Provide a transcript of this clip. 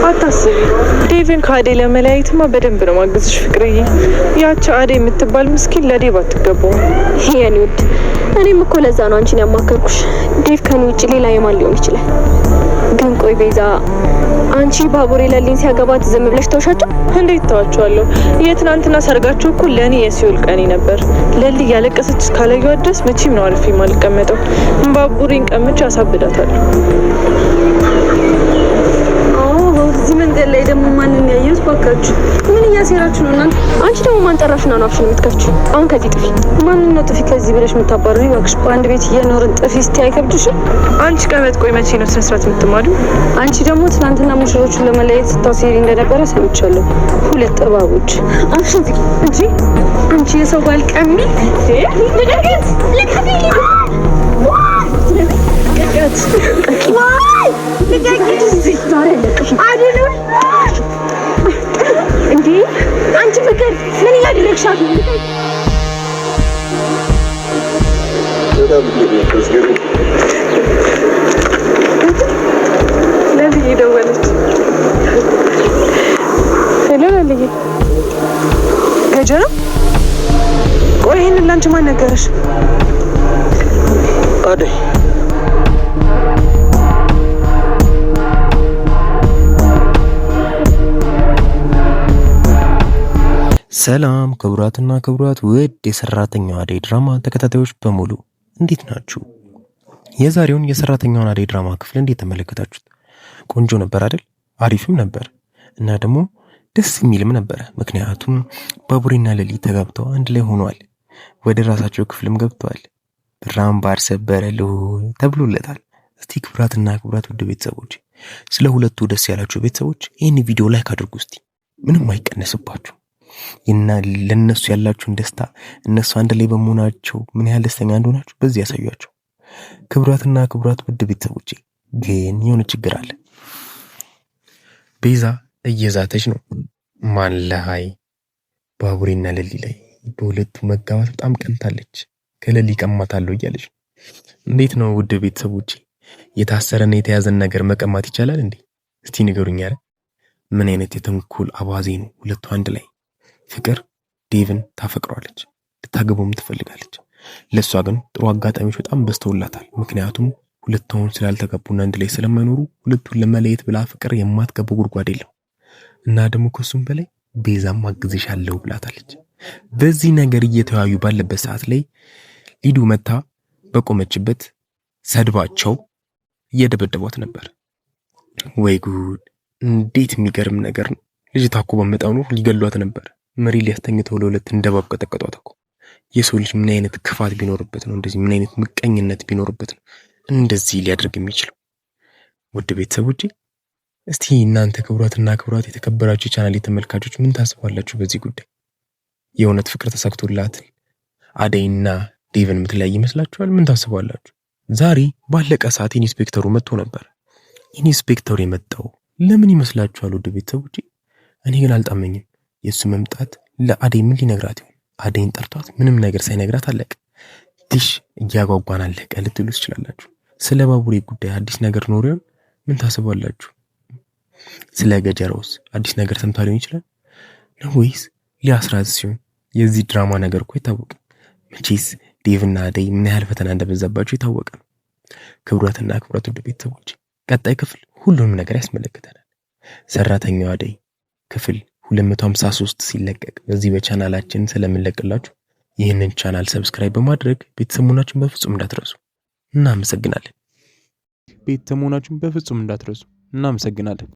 አታስቢ። ዴቭን ከአደይ ለመለያየትማ በደንብ ነው ማግዝሽ ፍቅርዬ። ያቺ አደይ የምትባል ምስኪን ለዴቭ አትገባውም። የኔ ውድ እኔም እኮ ለዛ ነው አንቺን ያማከርኩሽ። ዴቭ ከኔ ውጭ ሌላ የማን ሊሆን ይችላል? ግን ቆይ ቤዛ፣ አንቺ ባቡሬ ለሊን ሲያገባት ዝም ብለሽ ተውሻቸው? እንዴት ተዋቸዋለሁ? የትናንትና ሰርጋቸው እኮ ለኔ የሲኦል ቀኔ ነበር። ለሊ ያለቀሰች እስካላየኋት ድረስ መቼም ነው አርፌ የማልቀመጠው። ባቡሬን ቀምቼ አሳብዳታለሁ። እዚህ መንገድ ላይ ደግሞ ማንን ያየሁት? ባካችሁ ምን እያሴራችሁ ነው እናንተ? አንቺ ደግሞ ማን ጠራሽና ነው አፍሽን የምትከፍቺው? አሁን ከዚህ ጥፊ። ማንን ነው ጥፊ ከዚህ ብለሽ የምታባረሪ? እባክሽ በአንድ ቤት እየኖርን ጥፊ እስቲ አይከብድሽም? አንቺ ቀበጥ፣ ቆይ መቼ ነው ስነ ስርዓት የምትማሪው? አንቺ ደግሞ ትናንትና ሙሽሮቹን ለመለየት ስታሴሪ እንደነበረ ሰምቻለሁ። ሁለት እባቦች። አፍሽን ዝጊ እንጂ አንቺ የሰው ባል ቀሚ። ልቀቂት! ልቀቂት! እንዴ አንቺ ፍቅር ምን እያደረግሻት ነው? ለልዬ ደወለች። ሄሎ ለልዬ፣ ገጀራ። ቆይ ይሄንን ላንቺ ማን ነገረሽ? አደይ ሰላም ክቡራትና ክቡራት ውድ የሰራተኛዋ አደይ ድራማ ተከታታዮች በሙሉ እንዴት ናችሁ? የዛሬውን የሰራተኛዋን አደይ ድራማ ክፍል እንዴት ተመለከታችሁት? ቆንጆ ነበር አይደል? አሪፍም ነበር እና ደግሞ ደስ የሚልም ነበር። ምክንያቱም ባቡሬና ለሊ ተጋብተው አንድ ላይ ሆኗል። ወደ ራሳቸው ክፍልም ገብተዋል። ብራም ባር ሰበረልሁ ተብሎለታል። እስቲ ክቡራትና ክቡራት ውድ ቤተሰቦች፣ ስለ ሁለቱ ደስ ያላችሁ ቤተሰቦች ይህን ቪዲዮ ላይክ አድርጉ። እስቲ ምንም አይቀነስባችሁ እና ለነሱ ያላችሁን ደስታ እነሱ አንድ ላይ በመሆናቸው ምን ያህል ደስተኛ እንደሆናችሁ በዚህ ያሳያችሁ። ክቡራትና ክቡራት ውድ ቤተሰቦቼ፣ ግን የሆነ ችግር አለ። ቤዛ እየዛተች ነው። ማን ላይ? ባቡሬና ለሊ ላይ በሁለቱ መጋባት በጣም ቀንታለች። ከለሊ ቀማታለሁ እያለች ነው። እንዴት ነው ውድ ቤተሰቦቼ? የታሰረና የተያዘን ነገር መቀማት ይቻላል እንዴ? እስቲ ንገሩኝ። አረ ምን አይነት የተንኮል አባዜ ነው ሁለቱ አንድ ላይ። ፍቅር ዴቭን ታፈቅሯለች፣ ልታገባውም ትፈልጋለች። ለሷ ግን ጥሩ አጋጣሚዎች በጣም በስተውላታል። ምክንያቱም ሁለቱን ስላልተጋቡና አንድ ላይ ስለማይኖሩ ሁለቱን ለመለየት ብላ ፍቅር የማትገባው ጉድጓድ የለም። እና ደግሞ ከሱም በላይ ቤዛም አግዝሻለሁ ብላታለች። በዚህ ነገር እየተወያዩ ባለበት ሰዓት ላይ ሊዱ መታ በቆመችበት ሰድባቸው እየደበደቧት ነበር። ወይ ጉድ! እንዴት የሚገርም ነገር ነው። ልጅቷ እኮ በመጣው ነው ሊገሏት ነበር። መሪ ሊያስተኝተው ለሁለት እንደባብ ቀጠቀጧት እኮ። የሰው ልጅ ምን አይነት ክፋት ቢኖርበት ነው እንደዚህ? ምን አይነት ምቀኝነት ቢኖርበት ነው እንደዚህ ሊያደርግ የሚችለው? ውድ ቤተሰቦቼ፣ እስቲ እናንተ ክቡራትና ክቡራት የተከበራችሁ ቻናል ተመልካቾች ምን ታስባላችሁ በዚህ ጉዳይ? የእውነት ፍቅር ተሳክቶላት አደይና ዴቭን የምትለያይ ይመስላችኋል? ምን ታስባላችሁ? ዛሬ ባለቀ ሰዓት ኢንስፔክተሩ መጥቶ ነበር። ኢንስፔክተሩ የመጣው ለምን ይመስላችኋል ውድ ቤተሰቦቼ? እኔ ግን አልጣመኝም። የሱ መምጣት ለአደይ ምን ሊነግራት ይሆን? አደይን ጠርቷት ምንም ነገር ሳይነግራት አለቀ። ትሽ እያጓጓን አለቀ ልትሉ ትችላላችሁ። ስለ ባቡሬ ጉዳይ አዲስ ነገር ኖሮ ይሆን? ምን ታስባላችሁ? ስለ ገጀራውስ አዲስ ነገር ሰምታ ሊሆን ይችላል ነው ወይስ ሊያስራዝ ሲሆን? የዚህ ድራማ ነገር እኮ አይታወቅም። መቼስ ዴቭና አደይ ምን ያህል ፈተና እንደበዛባቸው የታወቀ ነው። ክቡራትና ክቡራት ውድ ቤተሰቦች፣ ቀጣይ ክፍል ሁሉንም ነገር ያስመለክተናል። ሰራተኛዋ አደይ ክፍል 253 ሲለቀቅ በዚህ በቻናላችን ስለምንለቅላችሁ ይህንን ቻናል ሰብስክራይብ በማድረግ ቤተሰቡናችሁን በፍጹም እንዳትረሱ። እናመሰግናለን። ቤተሰቡናችሁን በፍጹም እንዳትረሱ። እናመሰግናለን።